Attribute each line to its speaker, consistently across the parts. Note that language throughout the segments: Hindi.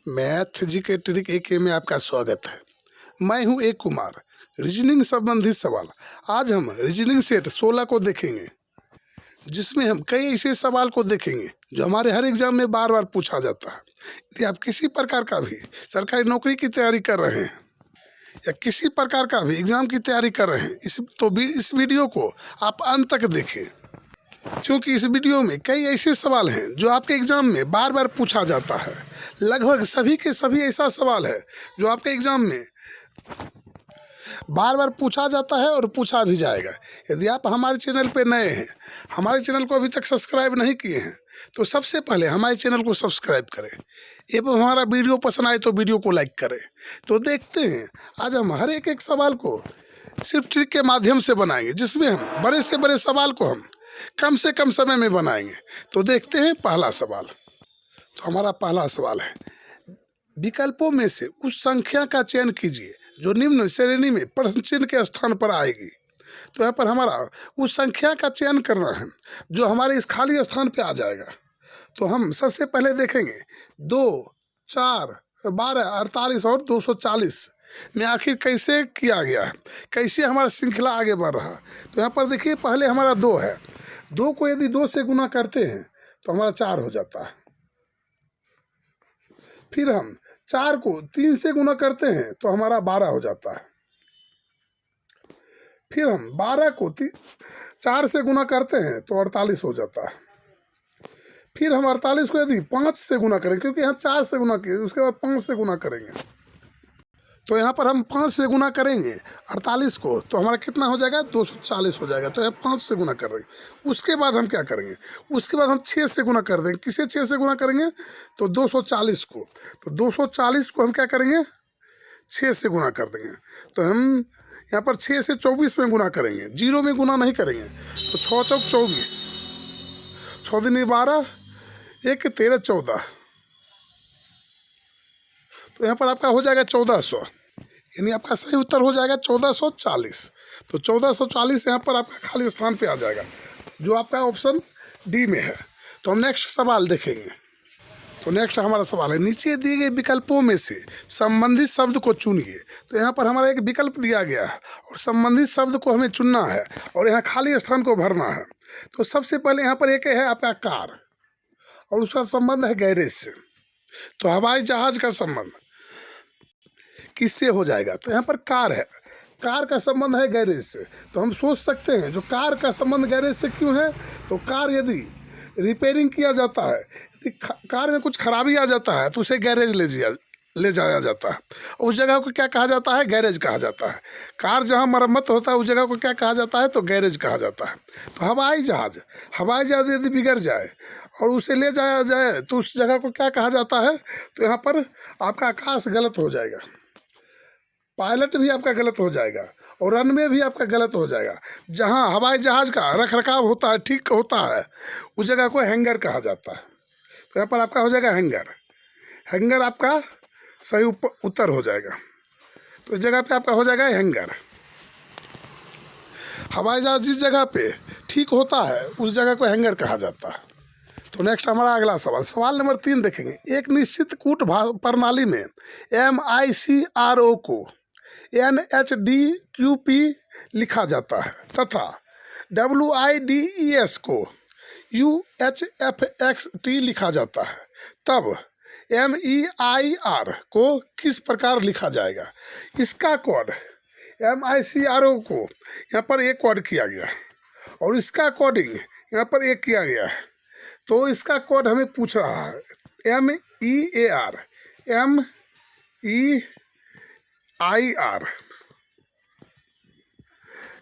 Speaker 1: मैथ जी के ट्रिक AK में आपका स्वागत है। मैं हूं एक कुमार। रीजनिंग संबंधित सवाल। आज हम रीजनिंग सेट 16 को देखेंगे, जिसमें हम कई ऐसे सवाल को देखेंगे जो हमारे हर एग्जाम में बार बार पूछा जाता है। यदि आप किसी प्रकार का भी सरकारी नौकरी की तैयारी कर रहे हैं या किसी प्रकार का भी एग्जाम की तैयारी कर रहे हैं, इस वीडियो को आप अंत तक देखें, क्योंकि इस वीडियो में कई ऐसे सवाल हैं जो आपके एग्ज़ाम में बार बार पूछा जाता है। लगभग सभी के सभी ऐसा सवाल है जो आपके एग्ज़ाम में बार बार पूछा जाता है और पूछा भी जाएगा। यदि आप हमारे चैनल पे नए हैं, हमारे चैनल को अभी तक सब्सक्राइब नहीं किए हैं, तो सबसे पहले हमारे चैनल को सब्सक्राइब करें एवं हमारा वीडियो पसंद आए तो वीडियो को लाइक करें। तो देखते हैं, आज हम हर एक सवाल को सिर्फ ट्रिक के माध्यम से बनाएंगे, जिसमें हम बड़े से बड़े सवाल को हम कम से कम समय में बनाएंगे। तो देखते हैं पहला सवाल। तो हमारा पहला सवाल है, विकल्पों में से उस संख्या का चयन कीजिए जो निम्न श्रेणी में प्रश्न चिन्ह के स्थान पर आएगी। तो यहाँ पर हमारा उस संख्या का चयन करना है जो हमारे इस खाली स्थान पे आ जाएगा। तो हम सबसे पहले देखेंगे 2, 4, 12, 48 और 240 में आखिर कैसे किया गया है, कैसे हमारा श्रृंखला आगे बढ़ रहा है। तो यहाँ पर देखिए, पहले हमारा 2 है। 2 को यदि 2 से गुना करते हैं तो हमारा 4 हो जाता है। फिर हम 4 को 3 से गुना करते हैं तो हमारा 12 हो जाता है। फिर हम 12 को 4 से गुना करते हैं तो 48 हो जाता है। फिर हम 48 को यदि 5 से गुना करें, क्योंकि यहाँ 4 से गुना किए, उसके बाद 5 से गुना करेंगे, तो यहाँ पर हम 5 से गुना करेंगे 48 को, तो हमारा कितना हो जाएगा, 240 हो जाएगा। तो यहाँ 5 से गुना कर देंगे। उसके बाद हम क्या करेंगे, उसके बाद हम 6 से गुना कर देंगे। किसे 6 से गुना करेंगे, तो 240 को। तो 240 को हम क्या करेंगे, 6 से गुना कर देंगे। तो हम यहाँ पर 6 से 24 में गुना करेंगे, 0 में गुना नहीं करेंगे। तो 6 चौक 24, 6 दूनी 12, 1 13 14। तो यहाँ पर आपका हो जाएगा 1400, यानी आपका सही उत्तर हो जाएगा 1440। तो 1440 यहाँ पर आपका खाली स्थान पे आ जाएगा, जो आपका ऑप्शन डी में है। तो हम नेक्स्ट सवाल देखेंगे। तो नेक्स्ट हमारा सवाल है, नीचे दिए गए विकल्पों में से संबंधित शब्द को चुनिए। तो यहाँ पर हमारा एक विकल्प दिया गया है और संबंधित शब्द को हमें चुनना है और यहाँ खाली स्थान को भरना है। तो सबसे पहले यहाँ पर एक है आपका कार, और उसका संबंध है गैरेज से। तो हवाई जहाज का संबंध किससे हो जाएगा, तो यहाँ पर कार है, कार का संबंध है गैरेज से। तो हम सोच सकते हैं जो कार का संबंध गैरेज से क्यों है, तो कार यदि रिपेयरिंग किया जाता है, यदि कार में कुछ खराबी आ जाता है तो उसे गैरेज ले जाया जाता है। उस जगह को क्या कहा जाता है, गैरेज कहा जाता है। कार जहाँ मरम्मत होता है उस जगह को क्या कहा जाता है, तो गैरेज कहा जाता है। तो हवाई जहाज यदि बिगड़ जाए और उसे ले जाया जाए तो उस जगह को क्या कहा जाता है, तो यहाँ पर आपका आकाश गलत हो जाएगा, पायलट भी आपका गलत हो जाएगा और रनवे भी आपका गलत हो जाएगा। जहाँ हवाई जहाज़ का रख रखाव होता है, ठीक होता है, उस जगह को हैंगर कहा जाता है। तो यहाँ पर आपका हो जाएगा हैंगर आपका सही उत्तर हो जाएगा। तो इस जगह पे आपका हो जाएगा हैंगर। हवाई जहाज जिस जगह पे ठीक होता है उस जगह को हैंगर कहा जाता है। तो नेक्स्ट हमारा अगला सवाल नंबर 3 देखेंगे। एक निश्चित कूट प्रणाली में MICRO को NHDQP लिखा जाता है तथा WIDES को UHFXT लिखा जाता है, तब MEIR को किस प्रकार लिखा जाएगा। इसका कोड MICRO को यहाँ पर एक कोड किया गया और इसका कोडिंग यहाँ पर एक किया गया है। तो इसका कोड हमें पूछ रहा है, MEIR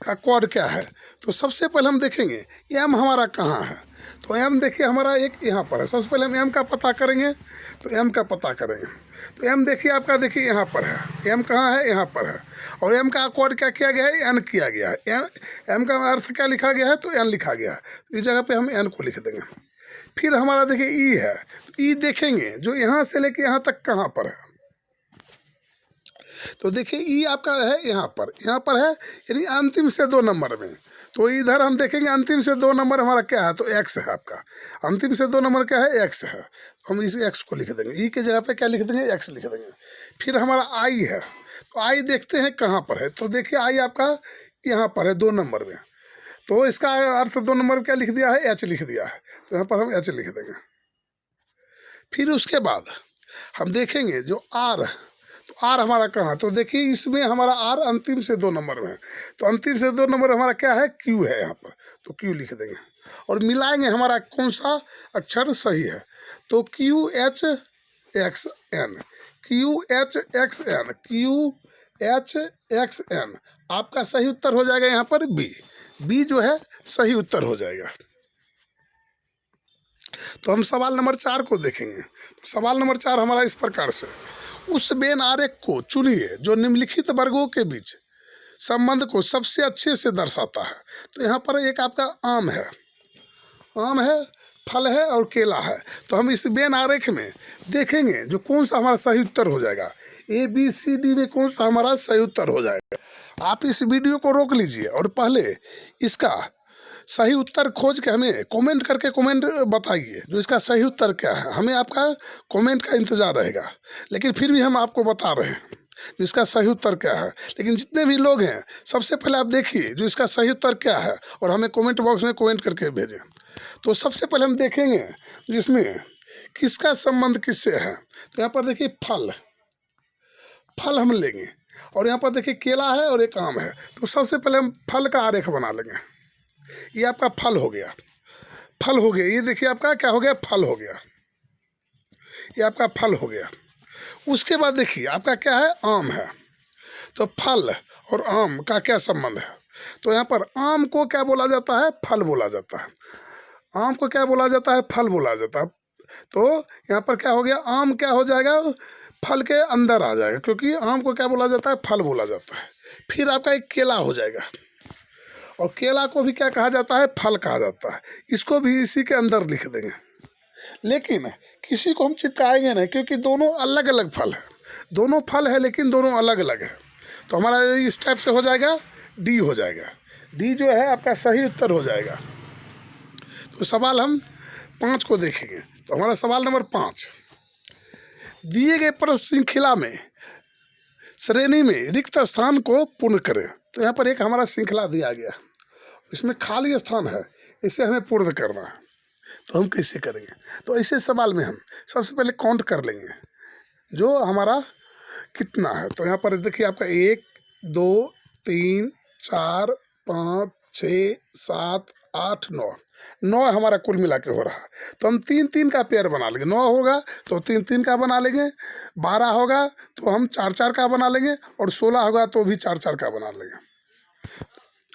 Speaker 1: का कोड क्या है। तो सबसे पहले हम देखेंगे M हमारा कहाँ है। तो M देखिए हमारा एक यहाँ पर है। सबसे पहले हम M का पता करेंगे। तो M का पता करेंगे तो M देखिए आपका, देखिए यहाँ पर है। M कहाँ है, यहाँ पर है। और M का कोड क्या किया गया है, N किया गया है। M का अर्थ क्या लिखा गया है, तो N लिखा गया है। तो इस जगह पे हम N को लिख देंगे। फिर हमारा देखिए E है। तो E देखेंगे जो यहाँ से लेके यहाँ तक कहाँ पर है। तो देखिए E आपका है यहाँ पर है, यानी अंतिम से 2 नंबर में। तो इधर हम देखेंगे अंतिम से 2 नंबर हमारा क्या है, तो एक्स है आपका। अंतिम से 2 नंबर क्या है, एक्स है। तो हम इस एक्स को लिख देंगे, ई के जगह पे क्या लिख देंगे, एक्स लिख देंगे। फिर हमारा आई है, तो आई देखते हैं कहाँ पर है। तो देखिए आई आपका यहाँ पर है 2 नंबर में। तो इसका अर्थ 2 नंबर में क्या लिख दिया है, एच लिख दिया है। तो यहाँ पर हम एच लिख देंगे। फिर उसके बाद हम देखेंगे जो आर, तो आर हमारा कहाँ, तो देखिए इसमें हमारा आर अंतिम से 2 नंबर में है। तो अंतिम से 2 नंबर हमारा क्या है, क्यू है यहाँ पर। तो क्यू लिख देंगे और मिलाएंगे हमारा कौन सा अक्षर सही है। तो Q H X N, Q H X N, Q H X N, आपका सही उत्तर हो जाएगा यहाँ पर बी। बी जो है सही उत्तर हो जाएगा। तो हम सवाल नंबर 4 को देखेंगे। तो सवाल नंबर 4 हमारा इस प्रकार से, उस वेन आरेख को चुनिए जो निम्नलिखित वर्गों के बीच संबंध को सबसे अच्छे से दर्शाता है। तो यहाँ पर एक आपका आम है, आम है, फल है और केला है। तो हम इस वेन आरेख में देखेंगे जो कौन सा हमारा सही उत्तर हो जाएगा, ए बी सी डी में कौन सा हमारा सही उत्तर हो जाएगा। आप इस वीडियो को रोक लीजिए और पहले इसका सही उत्तर खोज के हमें कमेंट करके कमेंट बताइए जो इसका सही उत्तर क्या है। हमें आपका कमेंट का इंतज़ार रहेगा, लेकिन फिर भी हम आपको बता रहे हैं जो इसका सही उत्तर क्या है। लेकिन जितने भी लोग हैं सबसे पहले आप देखिए जो इसका सही उत्तर क्या है और हमें कमेंट बॉक्स में कमेंट करके भेजें। तो सबसे पहले हम देखेंगे जिसमें किसका संबंध किससे है। तो यहाँ पर देखिए फल, फल हम लेंगे और यहाँ पर देखिए केला है और एक आम है। तो सबसे पहले हम फल का आरेख बना लेंगे। ये आपका फल हो गया, फल हो गया। ये देखिए आपका क्या हो गया, फल हो गया। ये आपका फल हो गया। उसके बाद देखिए आपका क्या है, आम है। तो फल और आम का क्या संबंध है। तो यहाँ पर आम को क्या बोला जाता है, फल बोला जाता है। आम को क्या बोला जाता है, फल बोला जाता है। तो यहाँ पर क्या हो गया, आम क्या हो जाएगा, फल के अंदर आ जाएगा, क्योंकि आम को क्या बोला जाता है, फल बोला जाता है। फिर आपका एक केला हो जाएगा और केला को भी क्या कहा जाता है, फल कहा जाता है। इसको भी इसी के अंदर लिख देंगे, लेकिन किसी को हम चिपकाएंगे नहीं क्योंकि दोनों अलग अलग फल है। दोनों फल है लेकिन दोनों अलग अलग है। तो हमारा इस टाइप से हो जाएगा, डी हो जाएगा। डी जो है आपका सही उत्तर हो जाएगा। तो सवाल हम 5 को देखेंगे। तो हमारा सवाल नंबर 5, दिए गए प्रश्न श्रृंखला में श्रेणी में रिक्त स्थान को पूर्ण करें। तो यहाँ पर एक हमारा श्रृंखला दिया गया, इसमें खाली स्थान है, इसे हमें पूर्ण करना है। तो हम कैसे करेंगे, तो ऐसे सवाल में हम सबसे पहले काउंट कर लेंगे जो हमारा कितना है। तो यहाँ पर देखिए आपका 1 2 3 4 5 6 7 8 9 हमारा कुल मिला के हो रहा है। तो हम 3-3 का पेयर बना लेंगे। 9 होगा तो 3-3 का बना लेंगे, 12 होगा तो हम 4-4 का बना लेंगे और 16 होगा तो भी 4-4 का बना लेंगे।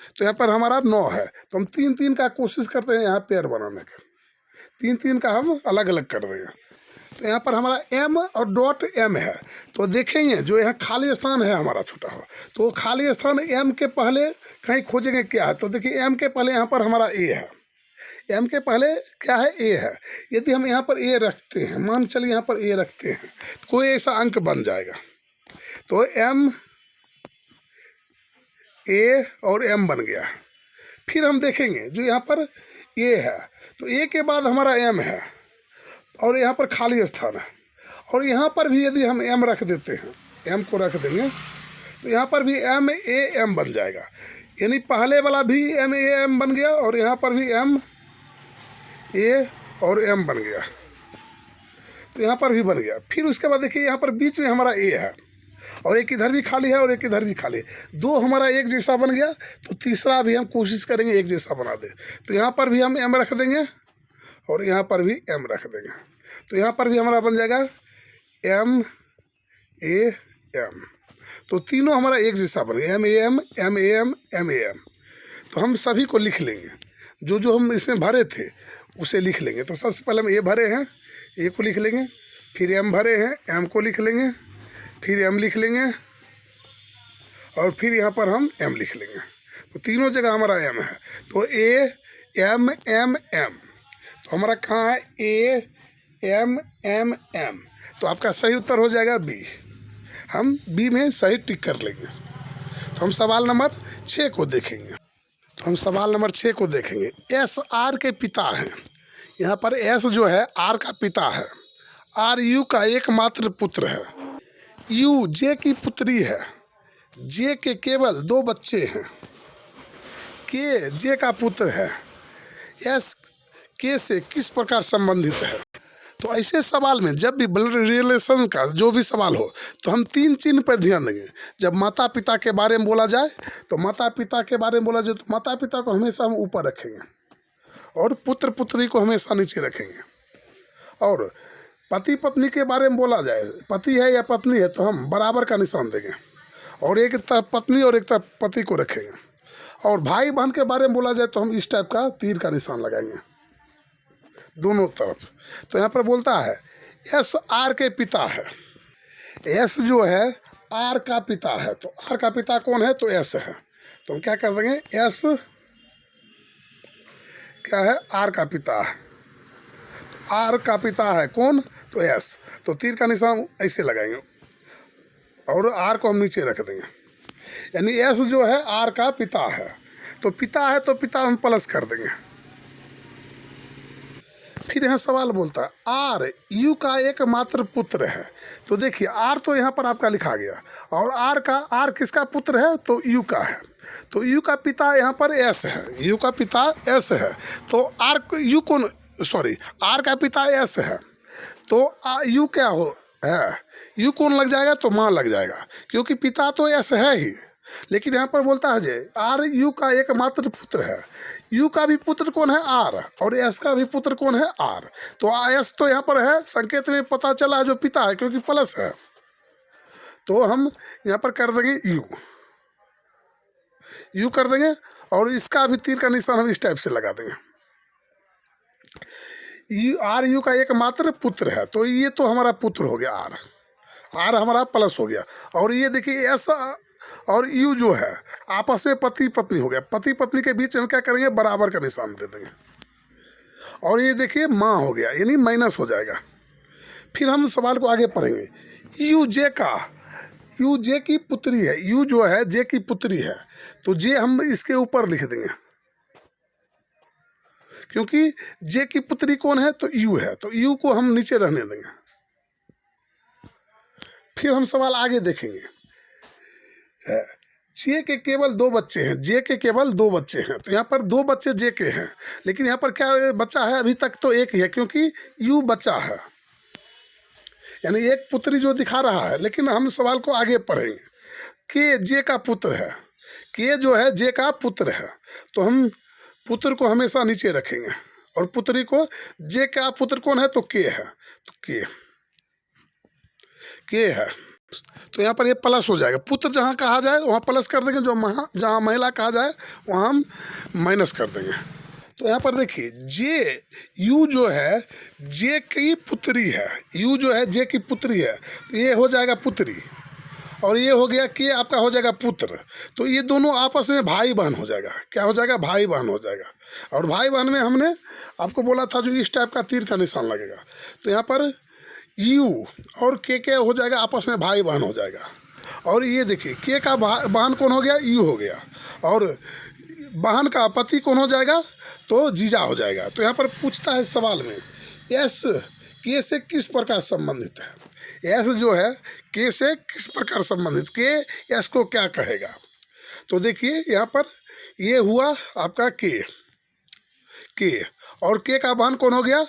Speaker 1: तो यहाँ पर हमारा 9 है तो हम 3-3 का कोशिश करते हैं यहाँ पेयर बनाने का। 3-3 का हम अलग अलग कर देंगे। तो यहाँ पर हमारा m और डॉट m है। तो देखेंगे जो यहाँ खाली स्थान है हमारा छूटा हुआ, तो खाली स्थान m के पहले कहीं खोजेंगे क्या है। तो देखिए m के पहले यहाँ पर हमारा a है, m के पहले क्या है, a है। यदि हम यहाँ पर a रखते हैं, मान चलिए यहाँ पर a रखते हैं, तो कोई ऐसा अंक बन जाएगा। तो m a और m बन गया। फिर हम देखेंगे जो यहाँ पर a है, तो a के बाद हमारा m है और यहाँ पर खाली स्थान है। और यहाँ पर भी यदि हम m रख देते हैं, m को रख देंगे, तो यहाँ पर भी m a m बन जाएगा। यानी पहले वाला भी m a m बन गया और यहाँ पर भी m a और m बन गया। तो यहाँ पर भी बन गया। फिर उसके बाद देखिए यहाँ पर बीच में हमारा a है और एक इधर भी खाली है और एक इधर भी खाली है। 2 हमारा एक जैसा बन गया, तो तीसरा भी हम कोशिश करेंगे एक जैसा बना दे। तो यहाँ पर भी हम m रख देंगे और यहाँ पर भी m रख देंगे। तो यहाँ पर भी हमारा बन जाएगा m a m। तो तीनों हमारा एक जैसा बन गया, m a m m a m m a m। तो हम सभी को लिख लेंगे, जो जो हम इसमें भरे थे उसे लिख लेंगे। तो सबसे पहले हम a भरे हैं, a को लिख लेंगे, फिर m भरे हैं, m को लिख लेंगे, फिर m लिख लेंगे और फिर यहाँ पर हम m लिख लेंगे। तो तीनों जगह हमारा m है। तो a m m m। तो हमारा कहाँ है, a m m m। तो आपका सही उत्तर हो जाएगा b। हम b में सही टिक कर लेंगे। तो हम सवाल नंबर 6 को देखेंगे। तो हम सवाल नंबर 6 को देखेंगे। एस आर के पिता हैं। यहाँ पर एस जो है आर का पिता है, आर यू का एकमात्र पुत्र है, यू जे की पुत्री है, जे के केवल 2 बच्चे हैं, के जे का पुत्र है, एस के से किस प्रकार संबंधित है। तो ऐसे सवाल में जब भी ब्लड रिलेशन का जो भी सवाल हो तो हम 3 चिन्ह पर ध्यान देंगे। जब माता पिता के बारे में बोला जाए तो माता पिता के बारे में बोला जाए तो माता पिता को हमेशा हम ऊपर रखेंगे और पुत्र पुत्री को हमेशा नीचे रखेंगे। और पति पत्नी के बारे में बोला जाए, पति है या पत्नी है, तो हम बराबर का निशान देंगे और एक तरफ पत्नी और एक तरफ पति को रखेंगे। और भाई बहन के बारे में बोला जाए तो हम इस टाइप का तीर का निशान लगाएंगे दोनों तरफ। तो यहाँ पर बोलता है एस आर के पिता है। एस जो है आर का पिता है, तो आर का पिता कौन है? तो एस है। तो हम क्या कर देंगे, एस क्या है? आर का पिता है। आर का पिता है कौन? तो एस। तो तीर का निशान ऐसे लगाएंगे और आर को हम नीचे रख देंगे, यानी एस जो है आर का पिता है। तो पिता है तो पिता हम प्लस कर देंगे। फिर यहाँ सवाल बोलता है आर यू का एकमात्र पुत्र है। तो देखिए आर तो यहाँ पर आपका लिखा गया और आर किसका पुत्र है? तो यू का है। तो यू का पिता यहाँ पर एस है, यू का पिता एस है। तो आर का पिता एस है, तो यू क्या हो है? यू कौन लग जाएगा? तो माँ लग जाएगा, क्योंकि पिता तो एस है ही। लेकिन यहाँ पर बोलता है जे आर यू का एकमात्र पुत्र है। यू का भी पुत्र कौन है? आर। और एस का भी पुत्र कौन है? आर। तो एस तो यहाँ पर है, संकेत में पता चला जो पिता है, क्योंकि प्लस है। तो हम यहाँ पर कर देंगे यू कर देंगे और इसका भी तीर का निशान हम इस टाइप से लगा देंगे। आर यू का एकमात्र पुत्र है, तो ये तो हमारा पुत्र हो गया आर हमारा प्लस हो गया। और ये देखिए एस और यू जो है आपस में पति पत्नी हो गया, पति पत्नी के बीच हम क्या करेंगे? बराबर का निशान दे देंगे। और ये देखिए माँ हो गया, यानी माइनस हो जाएगा। फिर हम सवाल को आगे पढ़ेंगे। यू जे की पुत्री है। यू जो है जे की पुत्री है, तो जे हम इसके ऊपर लिख देंगे, क्योंकि जे की पुत्री कौन है? तो यू है। तो यू को हम नीचे रहने देंगे। फिर हम सवाल आगे देखेंगे। जे के केवल 2 बच्चे हैं। जे के केवल 2 बच्चे हैं, तो यहाँ पर 2 बच्चे जे के हैं, लेकिन यहाँ पर क्या बच्चा है? अभी तक तो एक ही है, क्योंकि यू बच्चा है, यानी एक पुत्री जो दिखा रहा है। लेकिन हम सवाल को आगे पढ़ेंगे। के जे का पुत्र है, के जो है जे का पुत्र है, तो हम पुत्र को हमेशा नीचे रखेंगे और पुत्री को, जे का पुत्र कौन है? तो के है। तो के है, तो यहाँ पर ये प्लस हो जाएगा। पुत्र जहाँ कहा जाए वहाँ प्लस कर देंगे, जहाँ महिला कहा जाए वहाँ हम माइनस कर देंगे। तो यहाँ पर देखिए जे यू जो है जे की पुत्री है, यू जो है जे की पुत्री है, तो ये हो जाएगा पुत्री, और ये हो गया कि आपका हो जाएगा पुत्र। तो ये दोनों आपस में भाई बहन हो जाएगा। क्या हो जाएगा? भाई बहन हो जाएगा। और भाई बहन में हमने आपको बोला था जो इस टाइप का तीर का निशान लगेगा। तो यहाँ पर यू और के हो जाएगा, आपस में भाई बहन हो जाएगा। और ये देखिए के का बहन कौन हो गया? यू हो गया। और बहन का पति कौन हो जाएगा? तो जीजा हो जाएगा। तो यहाँ पर पूछता है सवाल में एस के से किस प्रकार संबंधित है? एस जो है के से किस प्रकार संबंधित, के एस को क्या कहेगा? तो देखिए यहाँ पर ये हुआ आपका के और के का बहन कौन हो गया?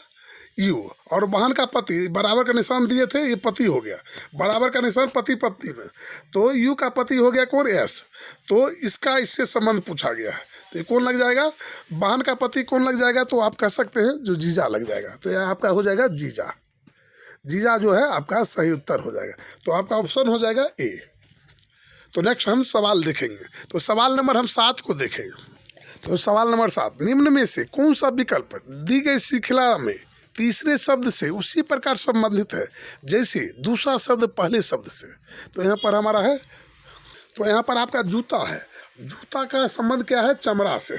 Speaker 1: यू। और बहन का पति, बराबर का निशान दिए थे, ये पति हो गया। बराबर का निशान पति पत्नी में, तो यू का पति हो गया कौन? एस। तो इसका इससे संबंध पूछा गया है, तो ये कौन लग जाएगा? बहन का पति कौन लग जाएगा? तो आप कह सकते हैं जो जीजा लग जाएगा। तो यह आपका हो जाएगा जीजा। जीजा जो है आपका सही उत्तर हो जाएगा। तो आपका ऑप्शन हो जाएगा ए। तो नेक्स्ट हम सवाल देखेंगे। तो सवाल नंबर हम 7 को देखेंगे। तो सवाल नंबर 7, निम्न में से कौन सा विकल्प दी गई श्रृंखला में तीसरे शब्द से उसी प्रकार संबंधित है जैसे दूसरा शब्द पहले शब्द से? तो यहाँ पर हमारा है, तो यहाँ पर आपका जूता है। जूता का संबंध क्या है? चमड़ा से।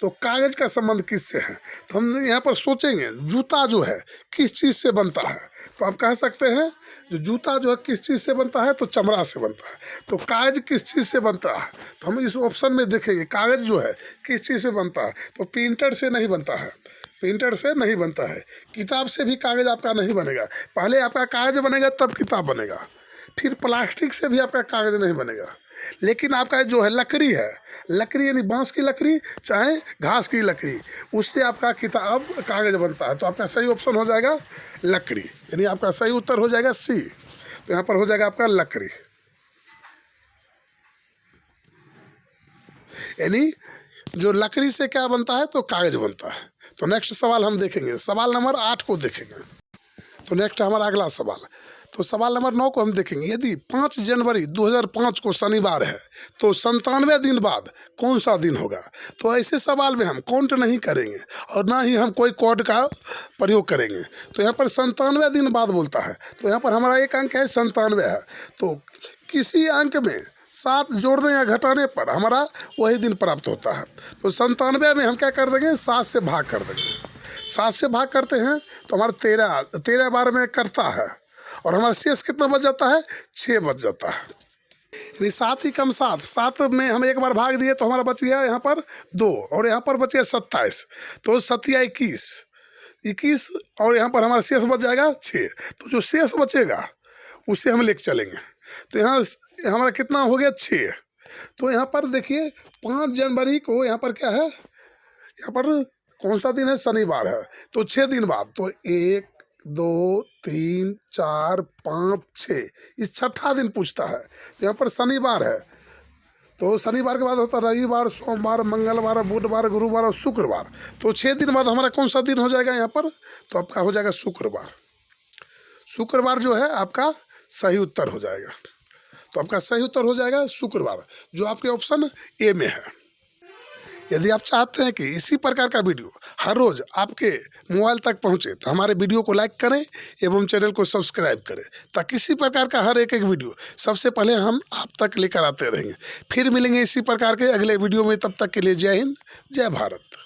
Speaker 1: तो कागज़ का संबंध किससे है, तो हम यहाँ पर सोचेंगे जूता जो है किस चीज़ से बनता है, तो आप कह सकते हैं जो जूता जो है किस चीज़ से बनता है, तो चमड़ा से बनता है। तो कागज़ किस चीज़ से बनता है, तो हम इस ऑप्शन में देखेंगे कागज़ जो है किस चीज़ से बनता है, तो प्रिंटर से नहीं बनता है, प्रिंटर से नहीं बनता है। किताब से भी कागज़ आपका नहीं बनेगा, पहले आपका कागज़ बनेगा तब किताब बनेगा, फिर प्लास्टिक से भी आपका कागज़ नहीं बनेगा। लेकिन आपका जो है लकड़ी है, लकड़ी यानी बांस की लकड़ी चाहे घास की लकड़ी, उससे आपका किताब कागज़ बनता है। तो आपका सही ऑप्शन हो जाएगा लकड़ी, यानी आपका सही उत्तर हो जाएगा सी। तो यहाँ पर हो जाएगा आपका लकड़ी, यानी जो लकड़ी से क्या बनता है, तो कागज़ बनता है। तो नेक्स्ट सवाल हम देखेंगे, सवाल नंबर 8 को देखेंगे। तो नेक्स्ट हमारा अगला सवाल, तो सवाल नंबर 9 को हम देखेंगे। यदि 5 जनवरी 2005 को शनिवार है तो 97 दिन बाद कौन सा दिन होगा। तो ऐसे सवाल में हम काउंट नहीं करेंगे और ना ही हम कोई कोड का प्रयोग करेंगे। तो यहाँ पर 97 दिन बाद बोलता है, तो यहाँ पर हमारा एक अंक है 97 है, तो किसी अंक में 7 जोड़ने या घटाने पर हमारा वही दिन प्राप्त होता है। तो 97 में हम क्या कर देंगे, 7 से भाग कर देंगे। 7 से भाग करते हैं तो हमारा 13 बार में करता है, और हमारा शेष कितना बच जाता है, 6 बच जाता है। यानी 7 ही कम 7, 7 में हम एक बार भाग दिए तो हमारा बच गया यहाँ पर 2, और यहाँ पर बच गया 27, तो 7 या 21, और यहाँ पर हमारा शेष बच जाएगा 6। तो जो शेष बचेगा उसे हम लेके चलेंगे। तो यहाँ हमारा कितना हो गया, 6। तो यहाँ पर देखिए 5 जनवरी को यहाँ पर क्या है, यहाँ पर कौन सा दिन है, शनिवार है। तो 6 दिन बाद, तो 1 2 3 4 5 6, इस छठा दिन पूछता है। तो यहाँ पर शनिवार है, तो शनिवार के बाद होता है रविवार, सोमवार, मंगलवार, बुधवार, गुरुवार और शुक्रवार। तो 6 दिन बाद हमारा कौन सा दिन हो जाएगा यहाँ पर, तो आपका हो जाएगा शुक्रवार। शुक्रवार जो है आपका सही उत्तर हो जाएगा। तो आपका सही उत्तर हो जाएगा शुक्रवार, जो आपके ऑप्शन ए में है। यदि आप चाहते हैं कि इसी प्रकार का वीडियो हर रोज़ आपके मोबाइल तक पहुंचे, तो हमारे वीडियो को लाइक करें एवं चैनल को सब्सक्राइब करें, ताकि इसी प्रकार का हर एक वीडियो सबसे पहले हम आप तक लेकर आते रहेंगे। फिर मिलेंगे इसी प्रकार के अगले वीडियो में, तब तक के लिए जय हिंद, जय भारत।